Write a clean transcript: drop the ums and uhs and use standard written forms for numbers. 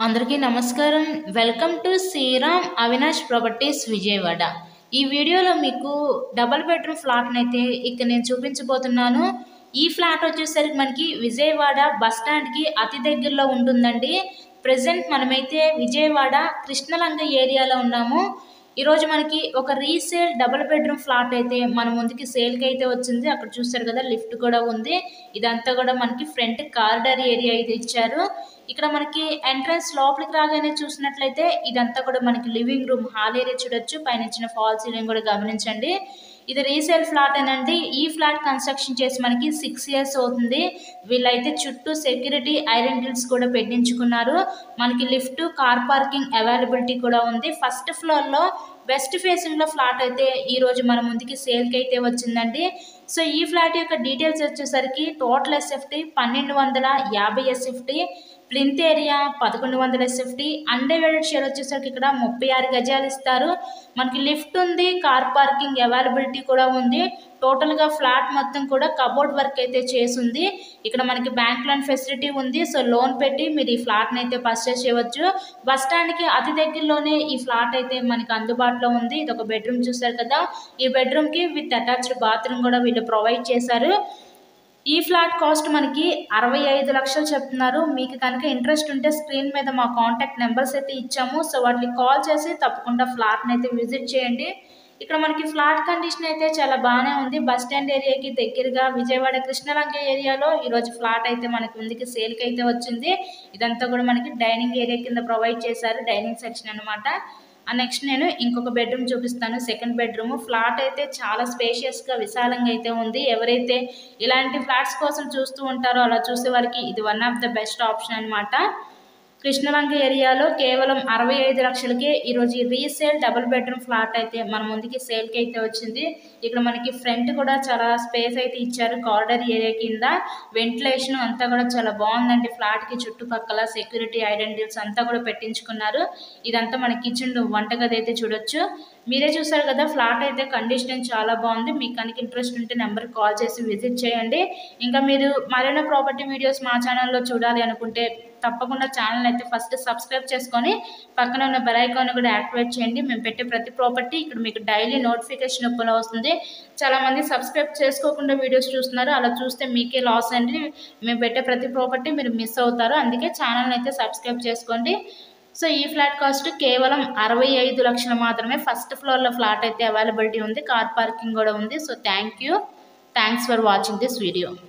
అందరికీ నమస్కారం. Welcome to Sriram Avinash Properties Vijayawada. ఈ వీడియోలో మీకు డబుల్ బెడ్రూమ్ ఫ్లాట్ని అయితే ఇక్కడ నేను చూపించబోతున్నాను. ఈ ఫ్లాట్ వచ్చేసరికి మనకి విజయవాడ బస్ స్టాండ్కి అతి దగ్గరలో ఉంటుందండి. ప్రజెంట్ మనమైతే విజయవాడ కృష్ణలంక ఏరియాలో ఉన్నాము. ఈరోజు మనకి ఒక రీసేల్ డబుల్ బెడ్రూమ్ ఫ్లాట్ అయితే మన ముందుకి సేల్కి అయితే వచ్చింది. అక్కడ చూస్తారు కదా, లిఫ్ట్ కూడా ఉంది. ఇదంతా కూడా మనకి ఫ్రంట్ కారిడార్ ఏరియా అయితే ఇచ్చారు. ఇక్కడ మనకి ఎంట్రన్స్ లోపలికి రాగానే చూసినట్లయితే ఇదంతా కూడా మనకి లివింగ్ రూమ్ హాల్ ఏరియా చూడొచ్చు. పైన ఇచ్చిన ఫాల్ సీలింగ్ కూడా గమనించండి. ఇది రీసేల్ ఫ్లాట్ అనండి. ఈ ఫ్లాట్ కన్స్ట్రక్షన్ చేసి మనకి 6 years అవుతుంది. వీళ్ళైతే చుట్టూ సెక్యూరిటీ ఐరన్ గ్రిల్స్ కూడా పెట్టించుకున్నారు. మనకి లిఫ్ట్, కార్ పార్కింగ్ అవైలబిలిటీ కూడా ఉంది. ఫస్ట్ ఫ్లోర్లో వెస్ట్ ఫేసింగ్లో ఫ్లాట్ అయితే ఈరోజు మన ముందుకి సేల్కి అయితే వచ్చిందండి. సో ఈ ఫ్లాట్ యొక్క డీటెయిల్స్ వచ్చేసరికి total SFT 1250 SFT, plinth area 1100 SFT, undivided share వచ్చేసరికి ఇక్కడ 36 గజాలు ఇస్తారు. మనకి లిఫ్ట్ ఉంది, కార్ పార్కింగ్ అవైలబిలిటీ కూడా ఉంది. టోటల్గా ఫ్లాట్ మొత్తం కూడా కబోర్డ్ వర్క్ అయితే చేసింది. ఇక్కడ మనకి బ్యాంక్ లోన్ ఫెసిలిటీ ఉంది. సో లోన్ పెట్టి మీరు ఈ ఫ్లాట్ని అయితే పర్చేస్ చేయవచ్చు. బస్ స్టాండ్కి అతి దగ్గరలోనే ఈ ఫ్లాట్ అయితే మనకి అందుబాటులో ఉంది. ఇది ఒక బెడ్రూమ్ చూసారు కదా, ఈ బెడ్రూమ్కి విత్ అటాచ్డ్ బాత్రూమ్ కూడా వీళ్ళు ప్రొవైడ్ చేశారు. ఈ ఫ్లాట్ కాస్ట్ మనకి 65 లక్షలు చెప్తున్నారు. మీకు కనుక ఇంట్రెస్ట్ ఉంటే స్క్రీన్ మీద మా కాంటాక్ట్ నెంబర్స్ అయితే ఇచ్చాము. సో వాటికి కాల్ చేసి తప్పకుండా ఫ్లాట్ని అయితే విజిట్ చేయండి. ఇక్కడ మనకి ఫ్లాట్ కండిషన్ అయితే చాలా బాగానే ఉంది. బస్ స్టాండ్ ఏరియాకి దగ్గరగా విజయవాడ కృష్ణలంక ఏరియాలో ఈరోజు ఫ్లాట్ అయితే మనకి ముందుకి సేల్కి అయితే వచ్చింది. ఇదంతా కూడా మనకి డైనింగ్ ఏరియా కింద ప్రొవైడ్ చేశారు, డైనింగ్ సెక్షన్ అనమాట. నెక్స్ట్ నేను ఇంకొక బెడ్రూమ్ చూపిస్తాను. సెకండ్ బెడ్రూమ్ ఫ్లాట్ అయితే చాలా స్పేషియస్గా విశాలంగా అయితే ఉంది. ఎవరైతే ఇలాంటి ఫ్లాట్స్ కోసం చూస్తూ ఉంటారో అలా చూసే వారికి ఇది one of the best option అనమాట. కృష్ణలంక ఏరియాలో కేవలం 65 లక్షలకే ఈరోజు ఈ రీసేల్ డబుల్ బెడ్రూమ్ ఫ్లాట్ అయితే మన ముందుకి సేల్కి అయితే వచ్చింది. ఇక్కడ మనకి ఫ్రంట్ కూడా చాలా స్పేస్ అయితే ఇచ్చారు. కారిడార్ ఏరియా కింద వెంటిలేషన్ అంతా కూడా చాలా బాగుందండి. ఫ్లాట్కి చుట్టుపక్కల సెక్యూరిటీ ఐరన్ గ్రిల్స్ అంతా కూడా పెట్టించుకున్నారు. ఇదంతా మన కిచెన్ వంటగది అయితే చూడొచ్చు. మీరే చూసారు కదా, ఫ్లాట్ అయితే కండిషన్ చాలా బాగుంది. మీకు కనుక ఇంట్రెస్ట్ ఉంటే నెంబర్కి కాల్ చేసి విజిట్ చేయండి. ఇంకా మీరు మరైనా ప్రాపర్టీ వీడియోస్ మా ఛానల్లో చూడాలి అనుకుంటే తప్పకుండా ఛానల్ అయితే ఫస్ట్ సబ్స్క్రైబ్ చేసుకొని పక్కన ఉన్న బెల్ ఐకాన్ కూడా యాక్టివేట్ చేయండి. మేము పెట్టే ప్రతి ప్రాపర్టీ ఇక్కడ మీకు డైలీ నోటిఫికేషన్ రూపంలో వస్తుంది. చాలామంది సబ్స్క్రైబ్ చేసుకోకుండా వీడియోస్ చూస్తున్నారు. అలా చూస్తే మీకే లాస్ అండి. మేము పెట్టే ప్రతి ప్రాపర్టీ మీరు మిస్ అవుతారు. అందుకే ఛానల్ అయితే సబ్స్క్రైబ్ చేసుకోండి. సో ఈ ఫ్లాట్ కాస్ట్ కేవలం 65 లక్షలు మాత్రమే. ఫస్ట్ ఫ్లోర్లో ఫ్లాట్ అయితే అవైలబిలిటీ ఉంది, కార్ పార్కింగ్ కూడా ఉంది. So thanks for watching this video.